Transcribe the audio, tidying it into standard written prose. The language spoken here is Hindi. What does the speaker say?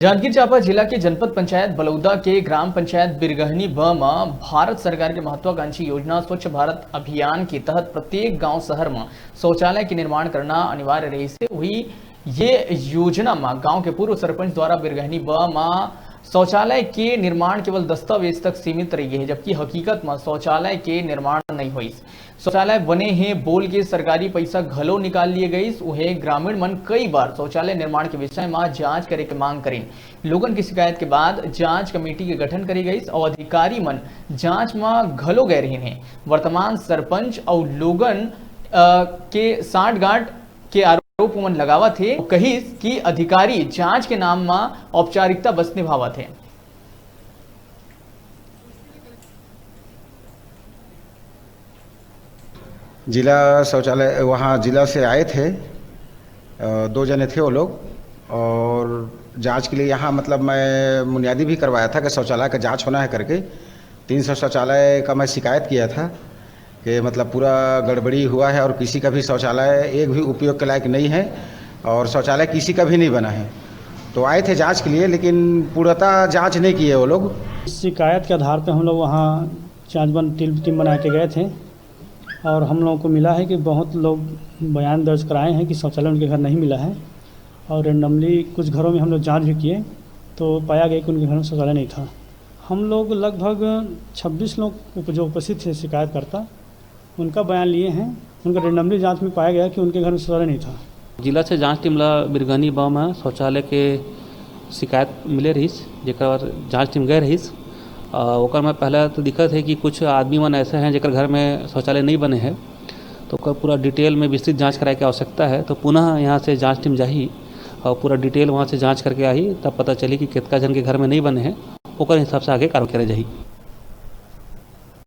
जांजगीर चांपा जिला के जनपद पंचायत बलौदा के ग्राम पंचायत बिरगहनी ब में भारत सरकार के महत्वाकांक्षी योजना स्वच्छ भारत अभियान के तहत प्रत्येक गांव शहर में शौचालय के निर्माण करना अनिवार्य रही से हुई। ये योजना में गांव के पूर्व सरपंच द्वारा बिरगहनी ब में शौचालय के निर्माण केवल दस्तावेज तक सीमित रही है, जबकि हकीकत में शौचालय के निर्माण नहीं हुई। शौचालय बने हैं बोल के सरकारी पैसा घलो निकाल लिए गई। उहे ग्रामीण मन कई बार शौचालय निर्माण के विषय में जांच करे के मांग करें। लोगन की शिकायत के बाद जांच कमेटी के गठन करी गई और अधिकारी मन जांच में घलो गए रहे हैं। वर्तमान सरपंच और लोगन के साठ-गांठ के आरोप मन लगावा थे, कही कि अधिकारी जांच के नाम में औपचारिकता बस निभावा थे। जिला शौचालय वहाँ जिला से आए थे, 2 जने थे वो लोग, और जांच के लिए यहाँ मतलब मैं बुनियादी भी करवाया था कि शौचालय का जांच होना है करके। 300 शौचालय का मैं शिकायत किया था कि मतलब पूरा गड़बड़ी हुआ है और किसी का भी शौचालय एक भी उपयोग के लायक नहीं है और शौचालय किसी का भी नहीं बना है। तो आए थे जांच के लिए, लेकिन पूर्णतः जांच नहीं किए वो लोग। शिकायत के आधार पर हम लोग वहाँ जांच टीम बना के गए थे और हम लोगों को मिला है कि बहुत लोग बयान दर्ज कराए हैं कि शौचालय उनके घर नहीं मिला है। और रेंडमली कुछ घरों में हम लोग जांच भी किए तो पाया गया कि उनके घर में शौचालय नहीं था। हम लोग लगभग 26 लोग जो उपस्थित थे शिकायतकर्ता, उनका बयान लिए हैं। उनका रेंडमली जांच में पाया गया कि उनके घर में शौचालय नहीं था। जिला से जांच टीम ला बिरगहनी ब में शौचालय के शिकायत मिले रही, जेकर जांच टीम गए रही। ओकर में पहले तो दिक्कत है कि कुछ आदमी मन ऐसे हैं जेकर घर में शौचालय नहीं बने हैं, तो ओकर पूरा डिटेल में विस्तृत जांच कराए के आवश्यकता है। तो पुनः यहाँ से जांच टीम जाही और पूरा डिटेल वहाँ से जांच करके आई, तब पता चली कि कितना जन के घर में नहीं बने हैं, ओकर हिसाब से आगे कार्रवाई करे जाही।